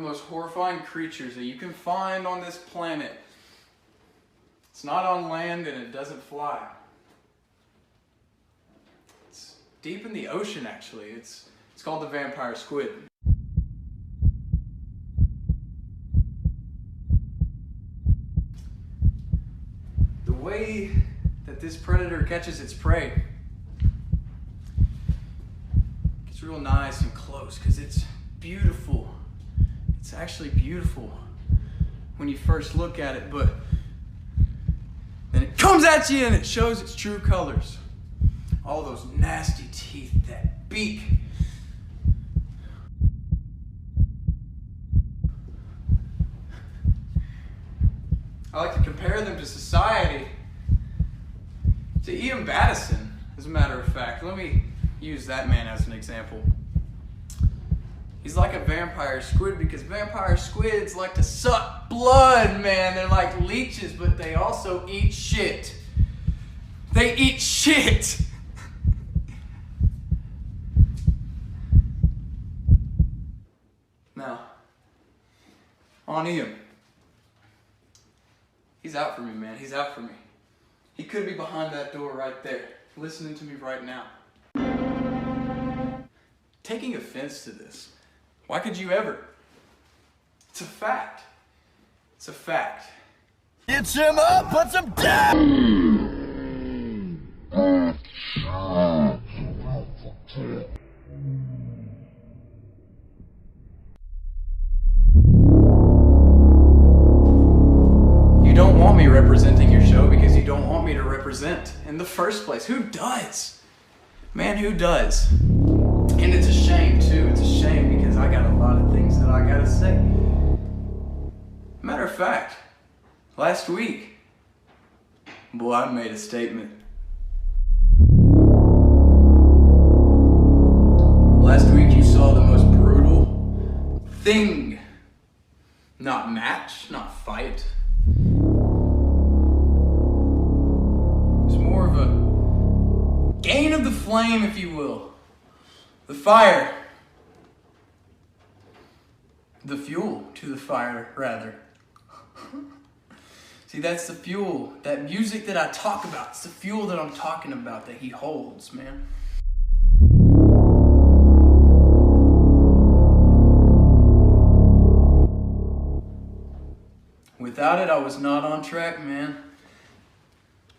most horrifying creatures that you can find on this planet. It's not on land and it doesn't fly. It's deep in the ocean, actually. It's called the vampire squid. The way that this predator catches its prey, it's real nice and close because it's beautiful. It's actually beautiful when you first look at it, but then it comes at you and it shows its true colors. All those nasty teeth, that beak. I like to compare them to society, to Ian Battison, as a matter of fact. Let me use that man as an example. He's like a vampire squid because vampire squids like to suck blood, man. They're like leeches, but they also eat shit. They eat shit. Now, on Ian. He's out for me, man. He's out for me. He could be behind that door right there, listening to me right now. Taking offense to this. Why could you ever? It's a fact. It's a fact. Get some up, put some down! You don't want me representing your show because you don't want me to represent in the first place. Who does? Man, who does? And it's a shame too. It's a shame because I got a lot of things that I gotta say. Matter of fact, last week, boy, I made a statement. Last week you saw the most brutal thing. Not match, not fight. It's more of a gain of the flame, if you will. The fire. The fuel to the fire, rather. See, that's the fuel. That music that I talk about, it's the fuel that I'm talking about that he holds, man. Without it, I was not on track, man.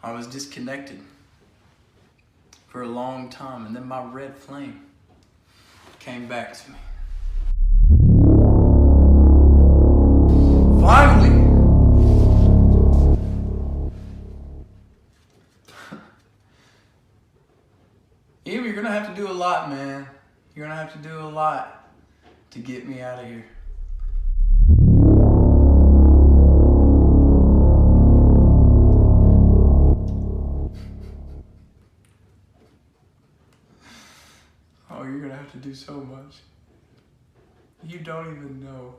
I was disconnected for a long time, and then my red flame came back to me. Finally! Eva, you're gonna have to do a lot, man. You're gonna have to do a lot to get me out of here. Oh, you're gonna have to do so much. You don't even know.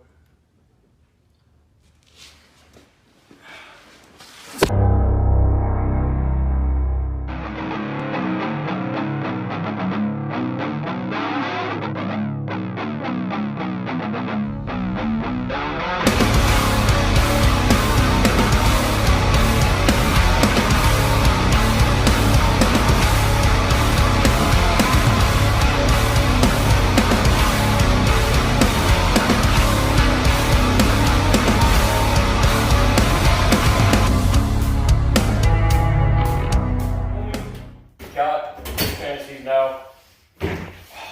Now,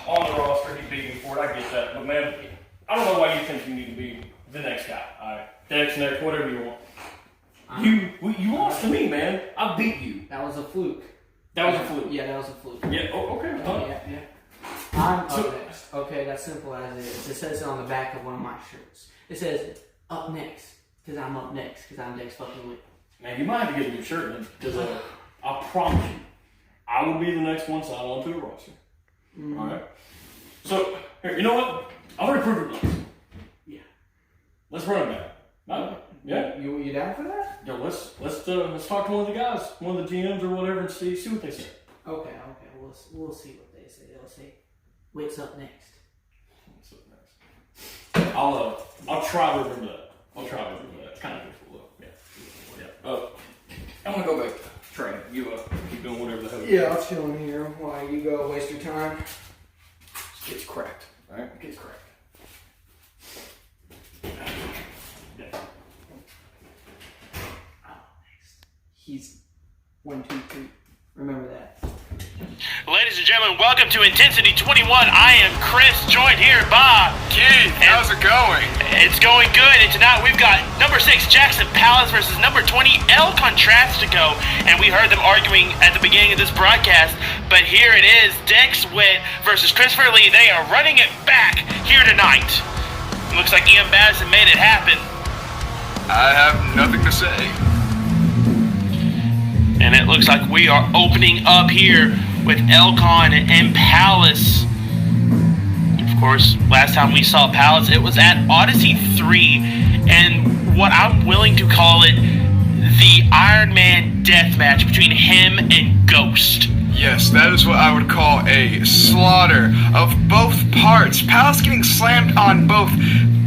on the roster, he's beating for it. I get that. But, man, I don't know why you think you need to be the next guy. All right. Dex, next, whatever you want. You lost to me, man. I beat you. That was a fluke. That was a fluke. Yeah, that was a fluke. Yeah, oh, okay. Yeah. I'm up next. Okay, that's simple as it is. It says it on the back of one of my shirts. It says, up next, because I'm up next, because I'm Dex Fucking Whitt. Man, you might have to get a new shirt, man, because I promise you, I will be the next one signed onto the roster. Mm-hmm. All right. So here, you know what? I've already proved it once. Yeah. Let's run it back. Yeah. You down for that? Yo, let's talk to one of the guys, one of the GMs or whatever, and see what they say. Okay. We'll see what they say. They'll say, Whitt's up next. What's up next? I'll try to remember that. It's kind of difficult though. Yeah. I'm gonna go back to training. You keep doing whatever the hell. Yeah, I'll chill in here while you go waste your time. It gets cracked. All right. It gets cracked. Yeah. He's 1, 2, 3. Remember that. Ladies and gentlemen, welcome to Intensity 21. I am Chris, joined here by Keith, how's it going? It's going good, and tonight we've got number 6 Jaxson Pallas versus number 20 Contrastico, and we heard them arguing at the beginning of this broadcast, but here it is, Dex Whitt versus Krystofer. They are running it back here tonight. It looks like Ian Madison made it happen. I have nothing to say. And it looks like we are opening up here with and Pallas. Of course, last time we saw Pallas, it was at Odyssey 3, and what I'm willing to call it, the Iron Man death match between him and Ghost. Yes, that is what I would call a slaughter of both parts. Pallas getting slammed on both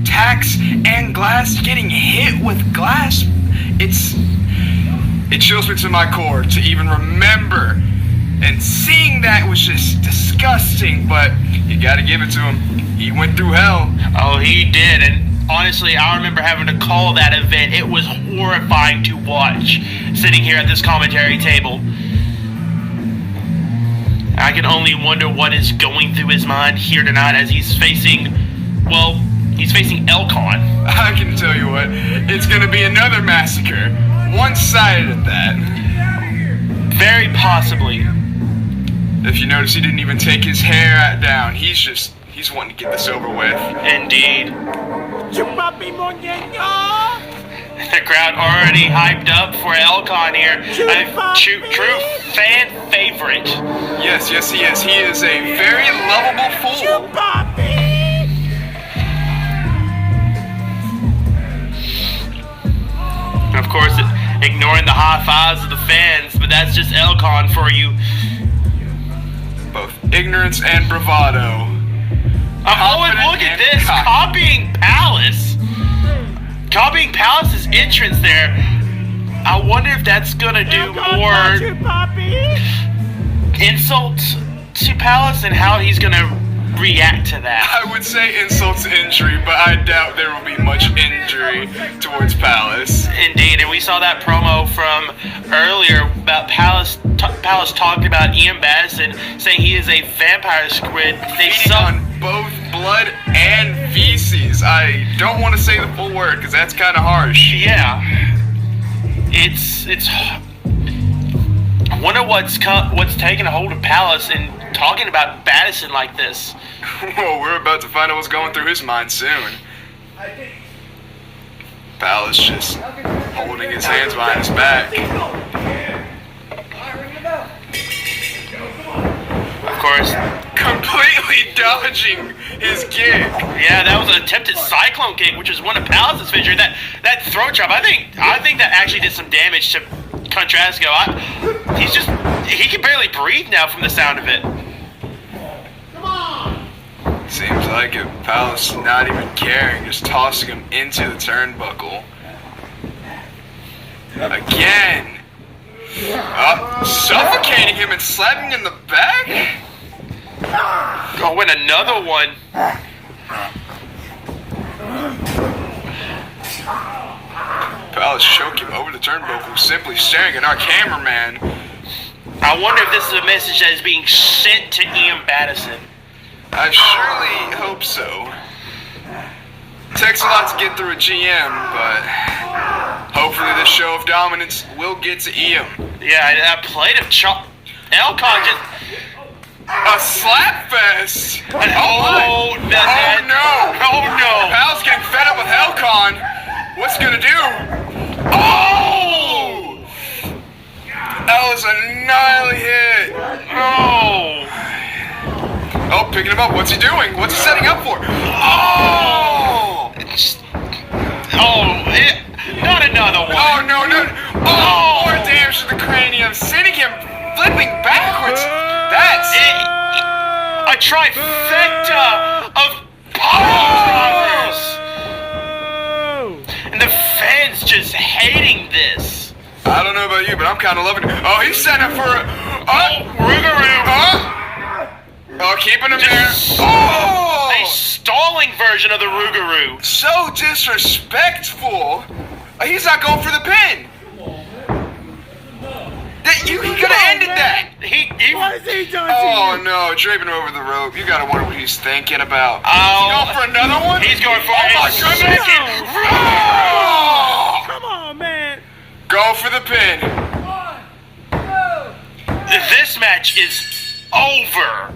tacks and glass, getting hit with glass. It chills me to my core to even remember, and seeing that was just disgusting, but you gotta give it to him. He went through hell. Oh, he did, and honestly, I remember having to call that event. It was horrifying to watch, sitting here at this commentary table. I can only wonder what is going through his mind here tonight as he's facing Elcon. I can tell you what, it's gonna be another massacre. One-sided at that. Very possibly. If you notice, he didn't even take his hair down. He's wanting to get this over with. Indeed. The crowd already hyped up for Elcon here. A true fan favorite. Yes, he is. He is a very lovable fool. Of course, ignoring the high fives of the fans, but that's just Elcon for you. Both ignorance and bravado. Oh, and look at this, copying Pallas. Copying Pallas' entrance there. I wonder if that's gonna do more insult to Pallas and how he's gonna react to that. I would say insult to injury, but I doubt there will be much injury towards Pallas. Indeed, and we saw that promo from earlier about Pallas talked about Ian Madison saying he is a vampire squid. They Feeding on both blood and feces. I don't want to say the full word because that's kind of harsh. Yeah, it's. I wonder what's taking a hold of Pallas and talking about Madison like this. Well, we're about to find out what's going through his mind soon. Pallas just holding his hands behind his back. Of course, completely dodging his kick. Yeah, that was an attempted cyclone kick, which is one of Pallas' feature. That throat chop, I think that actually did some damage to Contrastico. He can barely breathe now from the sound of it. Seems like it. Pallas not even caring, just tossing him into the turnbuckle. Again. Suffocating him and slapping him in the back? Oh, and another one. Pallas choking him over the turnbuckle, simply staring at our cameraman. I wonder if this is a message that is being sent to Ian Madison. I surely hope so. Takes a lot to get through a GM, but hopefully this show of dominance will get to Ian. Yeah, that plate of chop. Elcon just... A slap fest! Oh no! Oh no! Pal's getting fed up with Elcon. What's he gonna do? Oh! That was a gnarly hit. Oh! Oh, picking him up. What's he doing? What's he setting up for? Oh! Not another one. Oh, no. Oh, more damage to the cranium, sending him flipping backwards. That's a trifecta of power drivers. is just hating this. I don't know about you, but I'm kind of loving it. Oh, he's setting up for a... Oh, keeping him there. Oh! A stalling version of the Rougarou. So disrespectful. He's not going for the pin. He could have ended that. What is he doing? Oh no, draping him over the rope. You gotta wonder what he's thinking about. Oh, He's going for another one? He's going for my his goodness. second. Oh! Come on, man. Go for the pin. This match is over.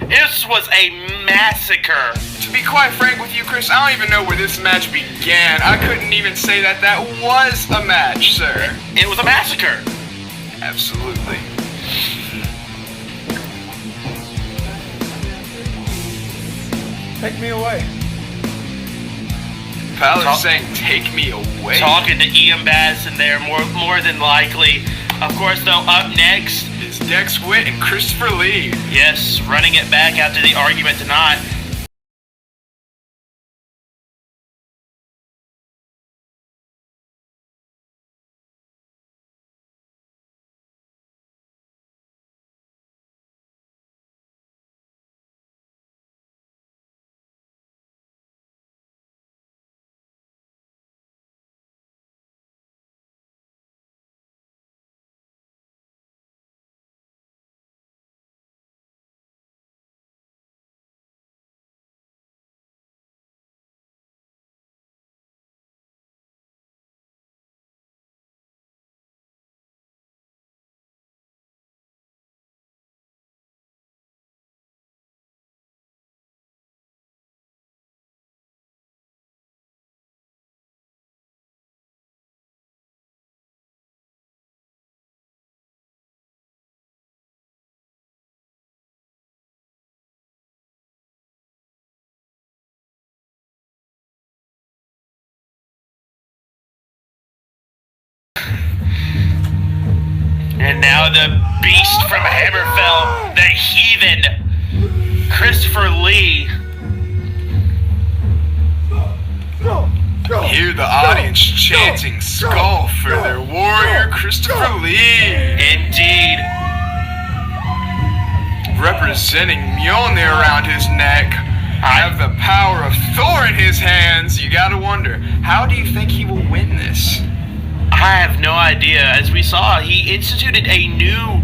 This was a massacre. To be quite frank with you, Chris, I don't even know where this match began. I couldn't even say that was a match, sir. It was a massacre. Absolutely. Take me away. Pallas saying, take me away. Talking to Ian Baddison there, more than likely. Of course, though, up next is Dex Whitt and Krystofer Lee. Yes, running it back after the argument tonight. And now the beast from Hammerfell, the heathen, Krystofer Lee. Hear the audience chanting skull for their warrior, Krystofer Lee. Indeed. Representing Mjolnir around his neck. Have the power of Thor in his hands. You gotta wonder, how do you think he will win this? I have no idea. As we saw, he instituted a new...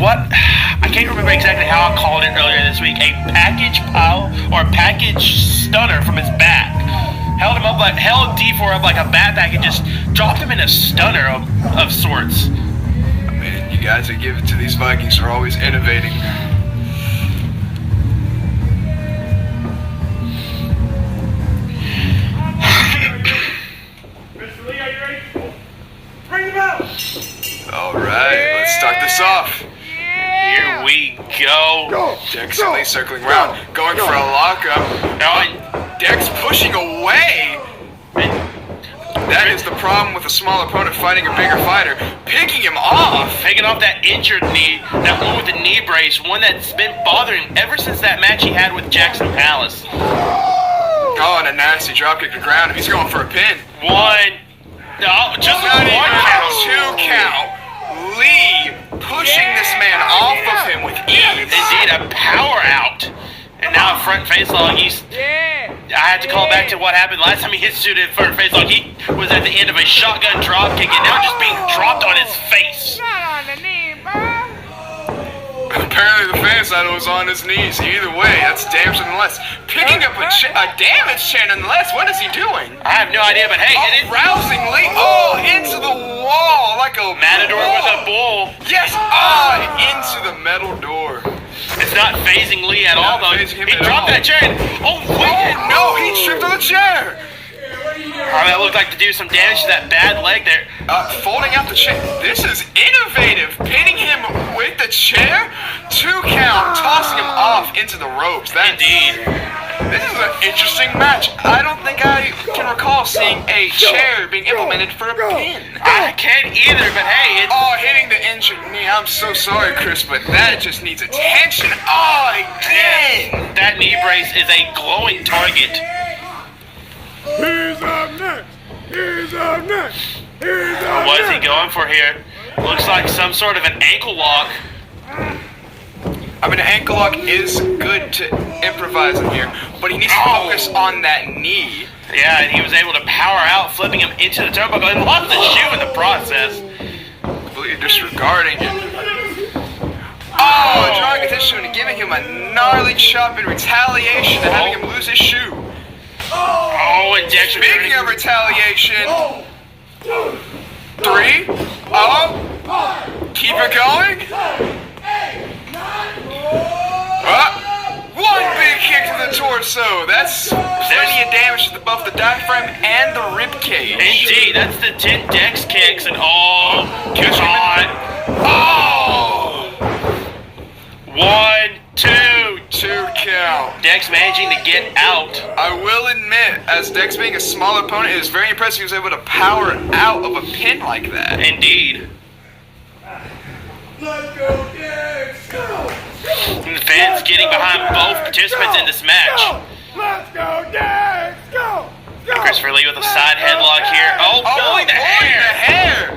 I can't remember exactly how I called it earlier this week. A package pile or package stunner from his back. Held D4 up like a backpack and just dropped him in a stunner of sorts. I mean, you guys that give it to these Vikings are always innovating. Alright, let's start this off. Here we go. Jaxson Lee circling around, going for a lockup. Dex pushing away. That is the problem with a small opponent fighting a bigger fighter. Picking him off. Taking off that injured knee, that one with the knee brace, one that's been bothering him ever since that match he had with Jaxson Pallas. Oh, and a nasty dropkick to the ground. He's going for a pin. One. No, just not even one count. 2 count. Lee pushing this man off of him with ease. Indeed, a power out. And now a front face log. I had to call back to what happened last time he instituted front face log. He was at the end of a shotgun drop kick and now just being dropped on his face. Not on the knee, bro. Apparently the fan side was on his knees. Either way, that's damage nonetheless. Picking up a damage chain nonetheless. What is he doing? I have no idea, but hey, rousingly, into the wall like a matador with a bull. Yes, into the metal door. It's not phasing Lee at all, though. He dropped that chair and, no, he tripped on the chair. That looked like to do some damage to that bad leg there. Folding out the chair. This is innovative. Pinning him with the chair. 2 count, tossing him off into the ropes. Indeed. This is an interesting match. I don't think I can recall seeing a chair being implemented for a pin. I can't either, but hey, it's... hitting the injured knee. I'm so sorry, Chris, but that just needs attention. Again. That knee brace is a glowing target. He's up next. What is he going for here? Looks like some sort of an ankle lock. I mean, an ankle lock is good to improvise in here, but he needs to focus on that knee. Yeah, and he was able to power out, flipping him into the turnbuckle and lost the shoe in the process. Completely disregarding it. Oh, drawing attention and giving him a gnarly chop in retaliation to having him lose his shoe. Oh, and Dex Speaking of retaliation, 3, keep it going. One big kick to the torso. That's plenty of damage to both the diaphragm and the rib cage. Indeed, that's the 10 Dex kicks, and oh, God. Oh! 1, 2. 2 count. Dex managing to get out. I will admit, as Dex being a smaller opponent, it is very impressive he was able to power out of a pin like that. Indeed. Let's go, Dex! Go! And the fans getting behind both participants in this match. Let's go, Dex! Go! Go! Krystofer Lee with a side headlock here. Oh, pulling the hair!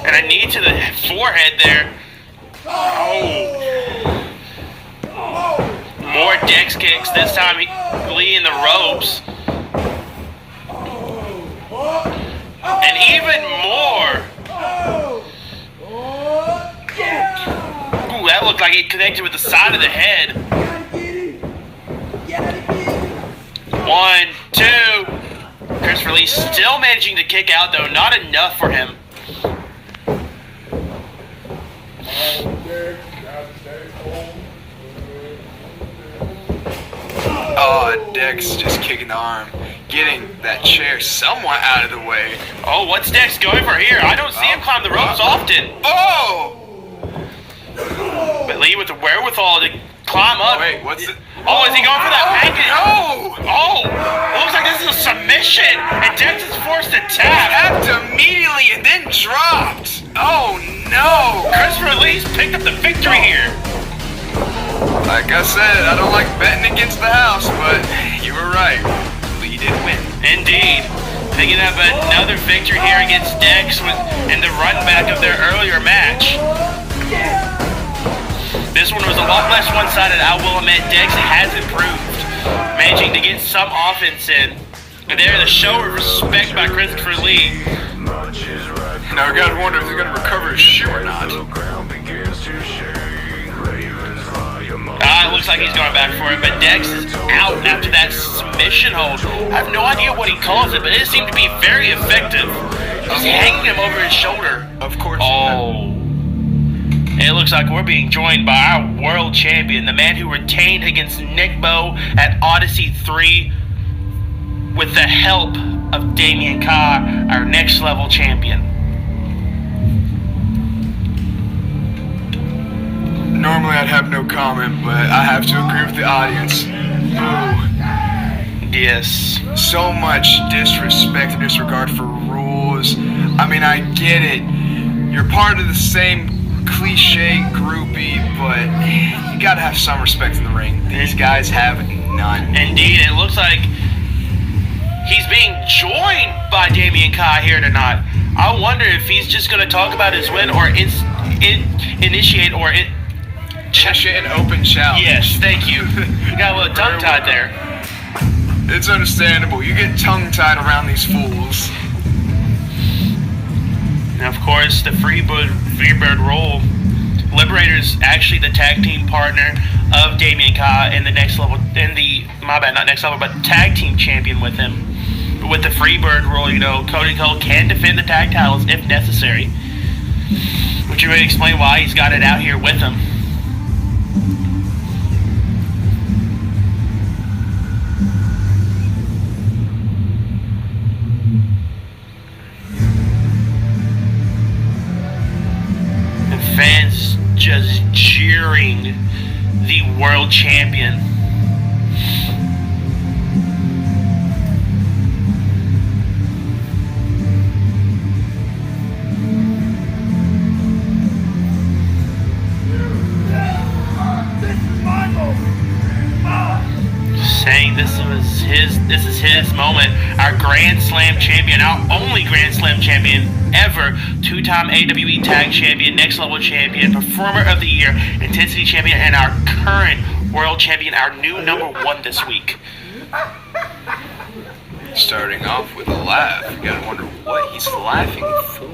And a knee to the forehead there. Oh. More Dex kicks. This time Lee in the ropes. And even more. Ooh, that looked like it connected with the side of the head. 1, 2. Krystofer Lee still managing to kick out, though. Not enough for him. Oh, Dex just kicking the arm, getting that chair somewhat out of the way. Oh, what's Dex going for here? I don't see him climb the ropes often. Oh! But Lee with the wherewithal to climb up. Wait, what's it? Oh, is he going for that package? No! Oh, looks like this is a submission, and Dex is forced to tap. Tapped immediately and then dropped. Oh no! Krystofer Lee's picked up the victory here. Like I said, I don't like betting against the house, but you were right. Lee did win. Indeed. Picking up another victory here against Dex in the run back of their earlier match. This one was a lot less one-sided, I will admit. Dex has improved, managing to get some offense in. And there, the show of respect by Krystofer Lee. Now I gotta wonder if he's gonna recover his shoe or not. It looks like he's going back for it, but Dex is out after that submission hold. I have no idea what he calls it, but it seemed to be very effective. He's hanging him over his shoulder. Of course. Oh. It looks like we're being joined by our world champion, the man who retained against Nick Bo at Odyssey 3 with the help of Damien Ka, our next level champion. Normally I'd have no comment, but I have to agree with the audience. Boo. Yes. So much disrespect and disregard for rules. I mean, I get it. You're part of the same cliche groupie, but you gotta have some respect in the ring. These guys have none. Indeed, it looks like he's being joined by Damien Ka here tonight. I wonder if he's just going to talk about his win or initiate or... Initiate an open challenge. Yes, thank you. You got a little tongue-tied there. It's understandable. You get tongue-tied around these fools. And of course, the Freebird role. Liberator's actually the tag team partner of Damien Ka in the next level, not next level, but tag team champion with him. But with the Freebird rule, you know, Cody Cole can defend the tag titles if necessary. Which would explain why he's got it out here with him. Fans just jeering the world champion. Saying this This is his moment. Our Grand Slam champion, our only Grand Slam champion ever, two-time AWE Tag Champion, Next Level Champion, Performer of the Year, Intensity Champion, and our current World Champion, our new #1 this week. Starting off with a laugh. You gotta wonder what he's laughing for.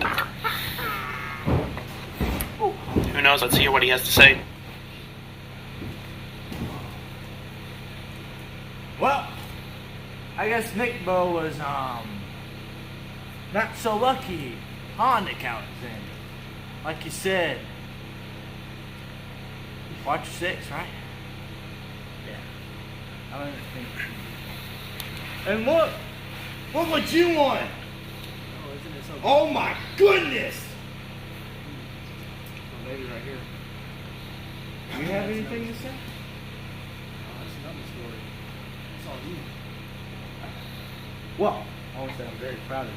Who knows? Let's hear what he has to say. Well, I guess Nick Bo was not so lucky on Nick Alexander. Like you said, watch your 6, right? Yeah. I don't even think. And look what you won. Oh, isn't it so good? Oh my goodness! Oh, maybe right here. Do you have anything to say? Oh, that's another story. It's all you. Well, I want to say I'm very proud of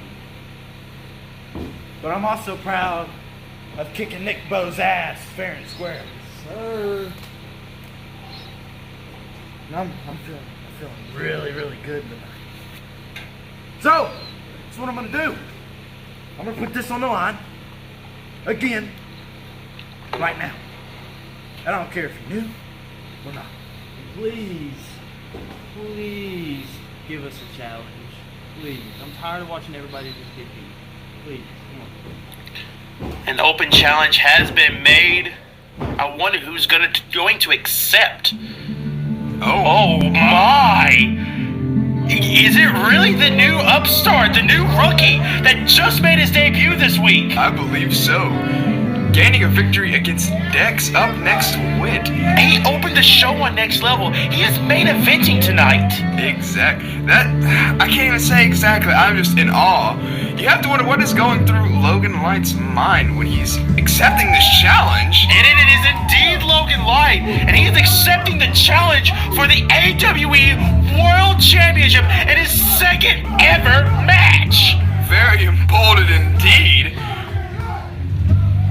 you. But I'm also proud of kicking Nick Bo's ass fair and square. Sir. And I'm feeling really, really good tonight. So, that's what I'm going to do. I'm going to put this on the line. Again. Right now. I don't care if you're new or not. Please give us a challenge. Please. I'm tired of watching everybody just get beat. Please, come on. An open challenge has been made. I wonder who's going to accept. Oh my! Is it really the new upstart, the new rookie that just made his debut this week? I believe so. Gaining a victory against Dex up next Whitt. He opened the show on Next Level. He is main eventing tonight. I can't even say exactly. I'm just in awe. You have to wonder what is going through Logan Light's mind when he's accepting this challenge. And it is indeed Logan Light, and he is accepting the challenge for the AWE World Championship in his second ever match. Very emboldened indeed.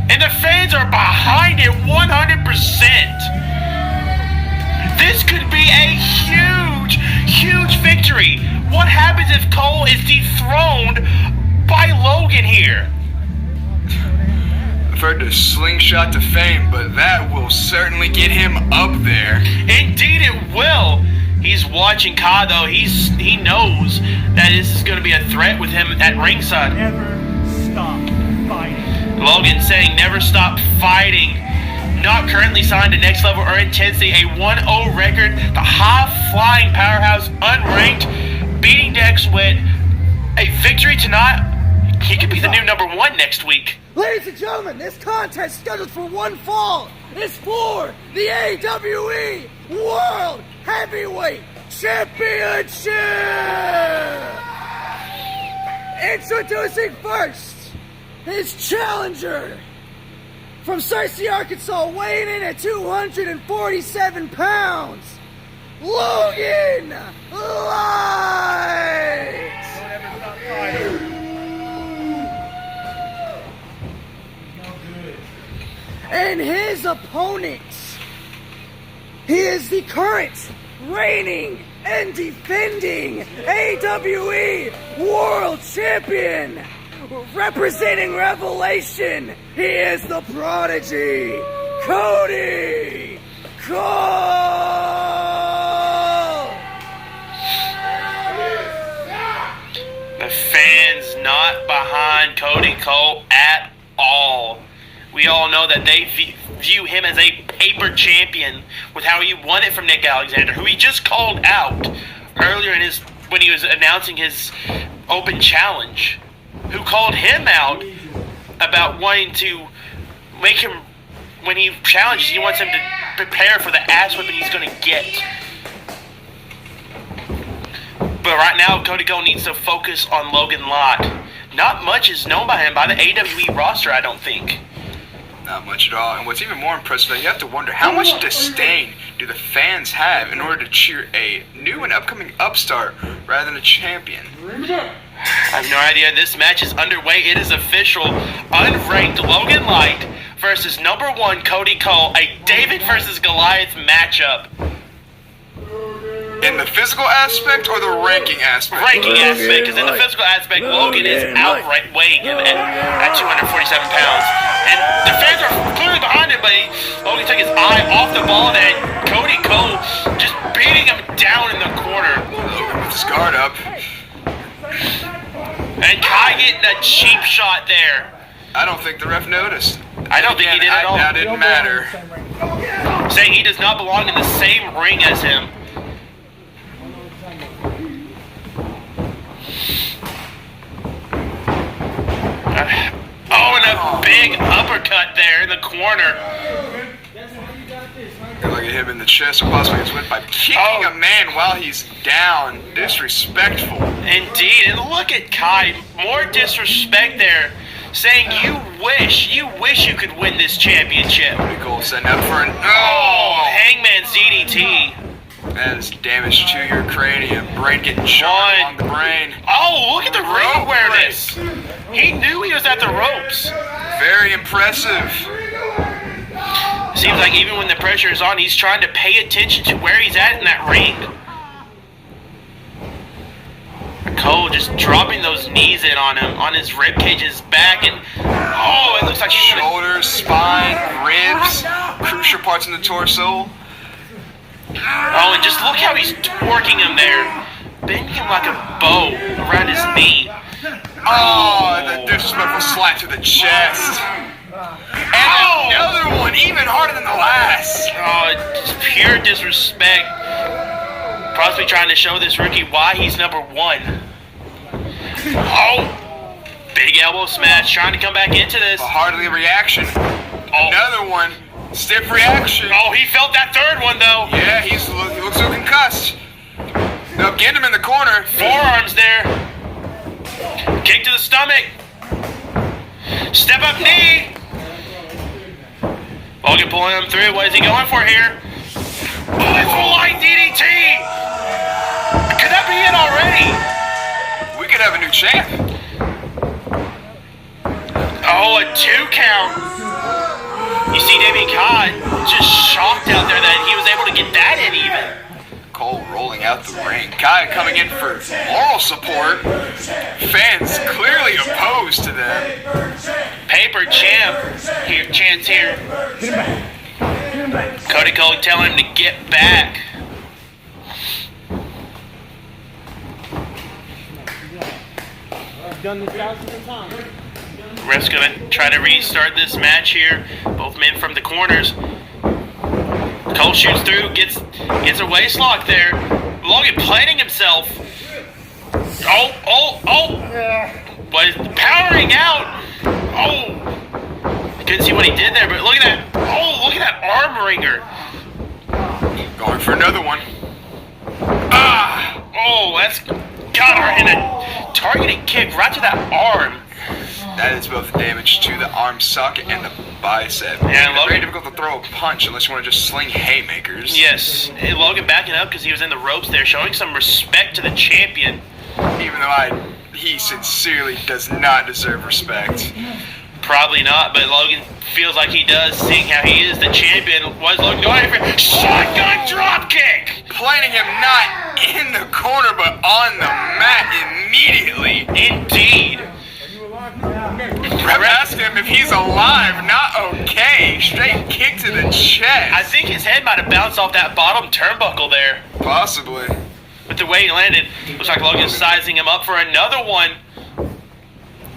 And the fans are behind it 100%. This could be a huge, huge victory. What happens if Cole is dethroned by Logan here? I've heard the slingshot to fame, but that will certainly get him up there. Indeed it will. He's watching Kai though. He knows that this is going to be a threat with him at ringside. Never stop fighting. Logan saying never stop fighting. Not currently signed to Next Level or Intensity. A 1-0 record. The high-flying powerhouse, unranked, beating Dex Whitt. A victory tonight. He could be the new #1 next week. Ladies and gentlemen, this contest scheduled for one fall is for the AWE World Heavyweight Championship! Introducing first, his challenger from Searcy, Arkansas, weighing in at 247 pounds, Logan Light! And his opponent, he is the current reigning and defending AWE World Champion, representing Revelation. He is the Prodigy, Cody Cole. The fans not behind Cody Cole at all. We all know that they view him as a paper champion with how he won it from Nick Alexander, who he just called out earlier when he was announcing his open challenge, who called him out about wanting to make him, when he challenges, he wants him to prepare for the ass whipping he's going to get. But right now, Cody Cole needs to focus on Logan Lott. Not much is known by him by the AWE roster, I don't think. Not much at all. And what's even more impressive, you have to wonder, how much disdain do the fans have in order to cheer a new and upcoming upstart rather than a champion? I have no idea. This match is underway. It is official. Unranked Logan Light versus #1 Cody Cole. A David versus Goliath matchup. In the physical aspect or the ranking aspect? Ranking aspect, because in the physical aspect, Logan is outright weighing him at 247 pounds. And the fans are clearly behind him, but Logan took his eye off the ball there. Cody Cole just beating him down in the corner. Logan with his guard up. And Kai getting a cheap shot there. I don't think the ref noticed. I don't think he did at all. That didn't matter. Saying he does not belong in the same ring as him. Oh, and a big uppercut there in the corner. Look at him in the chest, or possibly his win by kicking a man while he's down. Disrespectful. Indeed, and look at Kai. More disrespect there. Saying you wish you could win this championship. Cody Cole setting up for an Hangman's DDT. That is damage to your cranium. Brain getting shot along the brain. Oh, look at the ring awareness. He knew he was at the ropes. Very impressive. Seems like even when the pressure is on, he's trying to pay attention to where he's at in that ring. Cole just dropping those knees in on him, on his rib cage, his back, and it looks like he's shoulders, spine, ribs, crucial parts in the torso. Oh, and just look how he's twerking him there, bending him like a bow around his knee. Oh, the disrespectful slap to the chest. And another one, even harder than the last. Oh, just pure disrespect. Possibly trying to show this rookie why he's number one. Oh, big elbow smash, trying to come back into this. But hardly a reaction. Another one, stiff reaction. Oh, he felt that third one though. Yeah, he looks so concussed. They'll get him in the corner. Forearms there. Kick to the stomach. Step up knee. Logan pulling him through. What is he going for here? Oh, flying DDT. Could that be it already? We could have a new champ. Oh, a 2 count. You see Damien Kai just shocked out there that he was able to get that in even. Cole rolling out the ring. Kai coming in for moral support. Fans clearly opposed to them. Paper champ here, chance here. Cody Cole telling him to get back. I've done this thousands of times. Ref's gonna try to restart this match here. Both men from the corners. Cole shoots through, gets a waist lock there. Logan planting himself. Was powering out. Couldn't see what he did there, but look at that. Look at that arm wringer. Going for another one. That's got her in a targeting kick right to that arm. That is both damage to the arm socket and the bicep. Yeah, it's very difficult to throw a punch unless you want to just sling haymakers. Yes, and Logan backing up because he was in the ropes there, showing some respect to the champion. Even though he sincerely does not deserve respect. Probably not, but Logan feels like he does, seeing how he is the champion. Was Logan going for shotgun drop kick? Planting him not in the corner, but on the mat immediately. Indeed. Ref asked him if he's alive, not okay. Straight kick to the chest. I think his head might have bounced off that bottom turnbuckle there. Possibly. But the way he landed, looks like Logan's sizing him up for another one.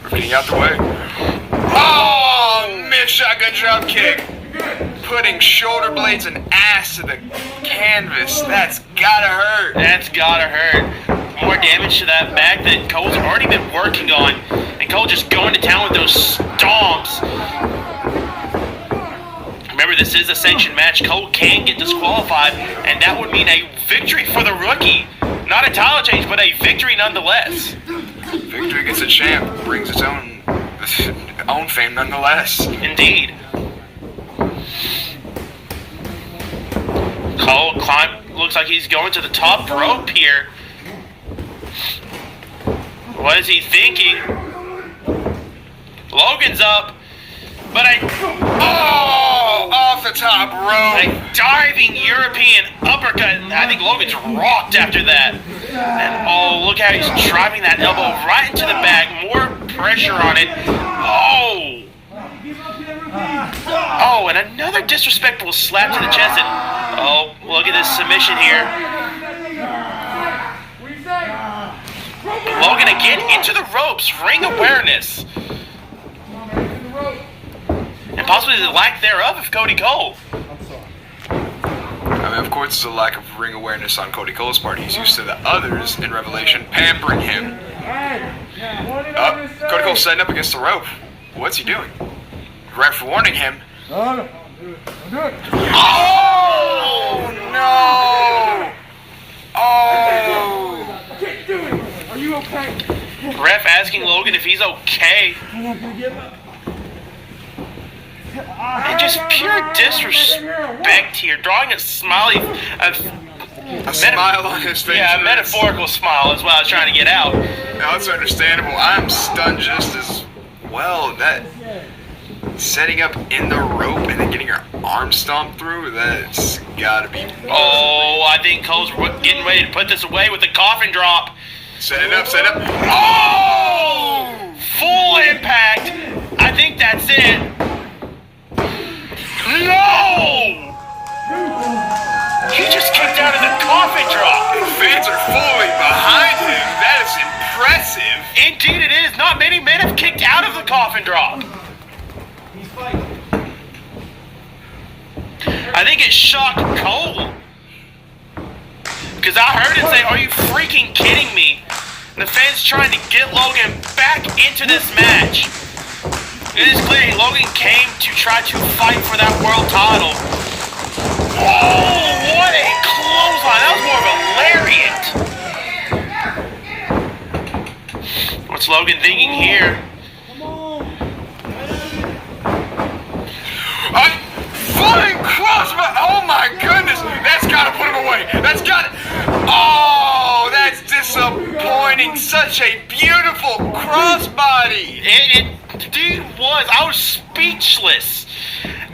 We're getting out the way. Oh, missed shotgun drop kick. Putting shoulder blades and ass to the canvas. That's gotta hurt. That's gotta hurt. More damage to that back that Cole's already been working on. And Cole just going to town with those stomps. Remember, this is a sanctioned match. Cole can get disqualified, and that would mean a victory for the rookie. Not a title change, but a victory nonetheless. Victory against a champ brings its own fame nonetheless. Indeed. Cole looks like he's going to the top rope here. What is he thinking? Logan's up. But Oh, off the top rope. a diving European uppercut. I think Logan's rocked after that. And oh, look how he's driving that elbow right into the back. More pressure on it. Oh. Oh, and another disrespectful slap to the chest. And oh, look at this submission here. Logan again into the ropes. Ring awareness. And possibly the lack thereof of Cody Cole. I mean, of course, there's a lack of ring awareness on Cody Cole's part. He's used to the others in Revelation pampering him. Cody Cole setting up against the rope. What's he doing? Ref warning him. Oh, no! Oh! Are you okay? Ref asking Logan if he's okay. And just pure disrespect here, drawing a smiley, A smile on his face. yeah, a metaphorical smile is what I was trying to get out. Now, that's understandable. I'm stunned just as well. That setting up in the rope and then getting your arm stomped through, that's gotta be. Oh, I think Cole's getting ready to put this away with the coffin drop. Set it up, set it up. Oh! Full impact. I think that's it. No! He just kicked out of the coffin drop. Fans are fully behind him. That is impressive. Indeed it is. Not many men have kicked out of the coffin drop. I think it shocked Cole. Because I heard him say, "Are you freaking kidding me?" And the fans trying to get Logan back into this match. It is clear Logan came to try to fight for that world title. Oh, what a clothesline. That was more of a lariat. What's Logan thinking here? Flying crossbow! Oh my goodness! That's gotta put him away! That's gotta. Oh, that's disappointing! Such a beautiful crossbody! It dude was. I was speechless.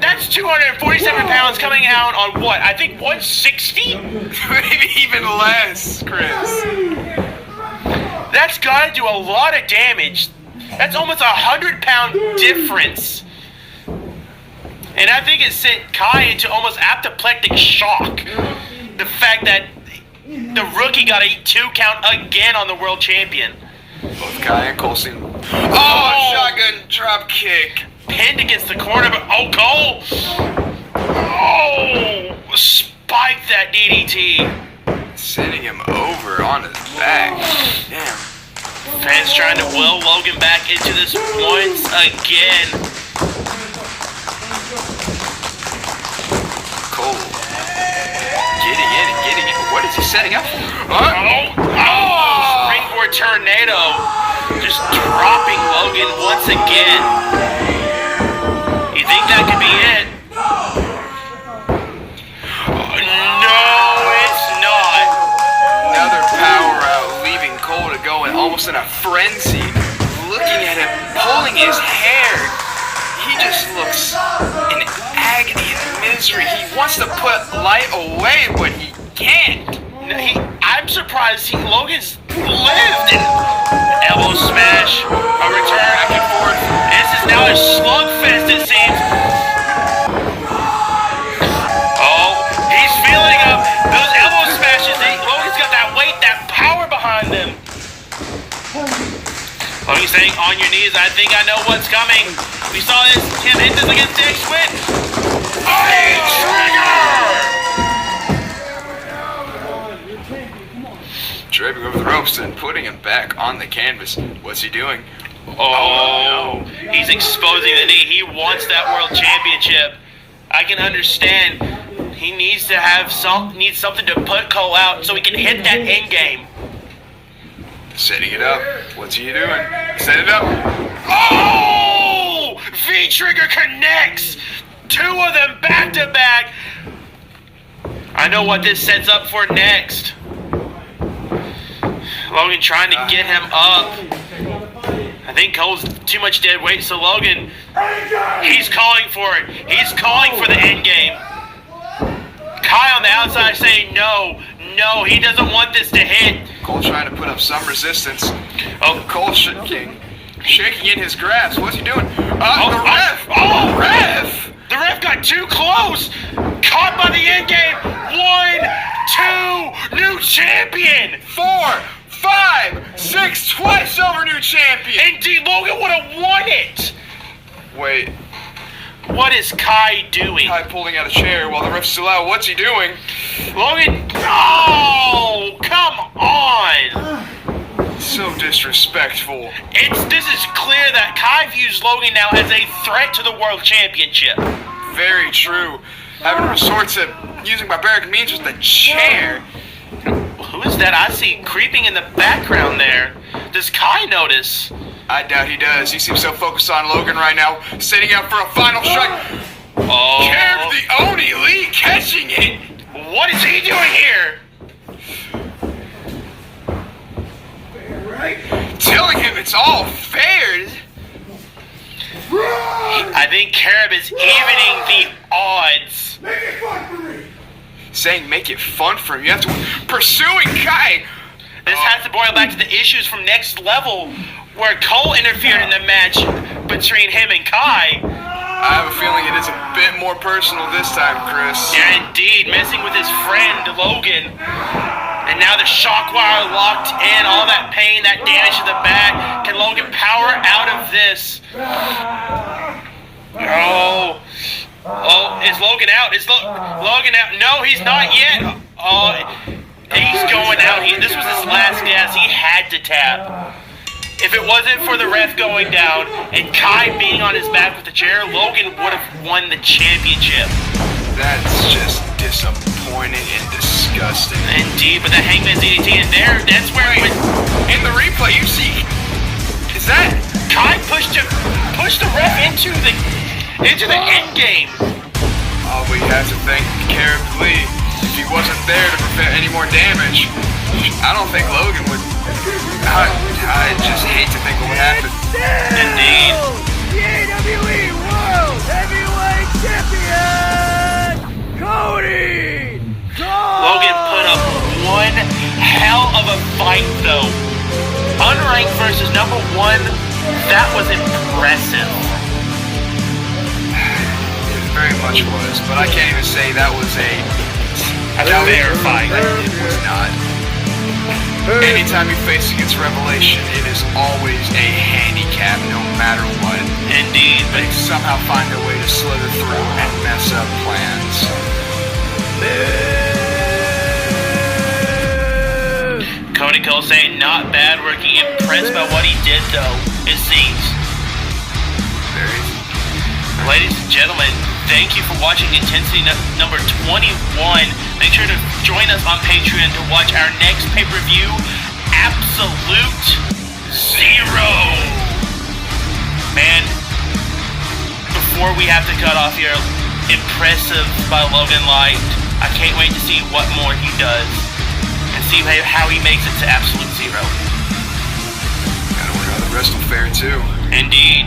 That's 247 pounds coming out on what? I think 160? Maybe even less, Chris. That's gotta do a lot of damage. That's almost a 100-pound difference. And I think it sent Kai into almost apoplectic shock. The fact that the rookie got a 2 count again on the world champion. Both Kai and Cole seem. Oh, shotgun drop kick. Pinned against the corner, but oh, Cole! Oh, spiked that DDT. Sending him over on his back. Damn. Fans trying to will Logan back into this once again. Cole. Getting in and getting in. What is he setting up for? Springboard tornado. Just dropping Logan once again. You think that could be it? No, it's not. Another power out, leaving Cole to go in almost in a frenzy. Looking at him, pulling his hair. He just looks in agony and misery. He wants to put light away, but he can't. I'm surprised Logan's lived. Elbow smash, a return back and forth. This is now a slugfest, it seems. Oh, he's feeling up those elbow smashes. Logan's got that weight, that power behind them. Logan's saying, on your knees, I think I know what's coming. We saw this, him hit this against Dex Whitt. Draping over the ropes and putting him back on the canvas. What's he doing? Oh, he's exposing the knee. He wants that world championship. I can understand. He needs to have needs something to put Cole out so he can hit that end game. Setting it up. What's he doing? Set it up. Oh! V-trigger connects. 2 of them back to back. I know what this sets up for next. Logan trying to get him up. I I think Cole's too much dead weight, so Logan, he's calling for it. He's calling for the end game. Kai on the outside saying no, he doesn't want this to hit. Cole trying to put up some resistance. Oh, Cole shaking in his grasp. What's he doing? The ref! Ref! The ref got too close! Caught by the end game! 1, 2, new champion! 4, 5, 6, twice over new champion! Indeed, Logan would have won it! Wait, What is Kai doing? Kai pulling out a chair while the ref's still out. What's he doing? Logan, oh, come on! So disrespectful. This is clear that Kai views Logan now as a threat to the world championship. Very true. Having resort to using barbaric means with the chair. Who is that I see creeping in the background there? Does Kai notice? I doubt he does. He seems so focused on Logan right now, setting up for a final strike. Oh. Kev the Oni Lee catching it. What is he doing here? Telling him it's all fair. I think Carib is evening the odds. Saying make it fun for him. You have to pursuing Kai. This has to boil back to the issues from Next Level, where Cole interfered in the match between him and Kai. I have a feeling it is a bit more personal this time, Chris. Yeah, indeed, messing with his friend Logan. And now the shock wire locked in, all that pain, that damage to the back. Can Logan power out of this? Oh, is Logan out? Is Logan out? No, he's not yet. Oh, he's going out. This was his last gas. He had to tap. If it wasn't for the ref going down and Kai being on his back with the chair, Logan would have won the championship. That's just disappointing and disgusting. Indeed, but the Hangman's DDT in there, that's where it went. In the replay, you see, is that Kai pushed the ref into the end game. Oh, we have to thank Carib Lee. If he wasn't there to prevent any more damage, I don't think Logan would. I just hate to think what would happen. Indeed. The AWE World Heavyweight Champion, Cody Cole! Logan put up one hell of a fight, though. Unranked versus #1, that was impressive. It very much was, but I can't even say that was a fair fight. It was not. Anytime you face against Revelation, it is always a handicap, no matter what. Indeed, They somehow find their way to slither through and mess up plans. Cody Cole saying not bad working, impressed by what he did though, it seems. Very. Ladies and gentlemen, thank you for watching Intensity number 21. Make sure to join us on Patreon to watch our next pay-per-view, Absolute Zero. Man, before we have to cut off here, impressive by Logan Light. I can't wait to see what more he does and see how he makes it to Absolute Zero. Gotta work on the wrestle fair too. Indeed.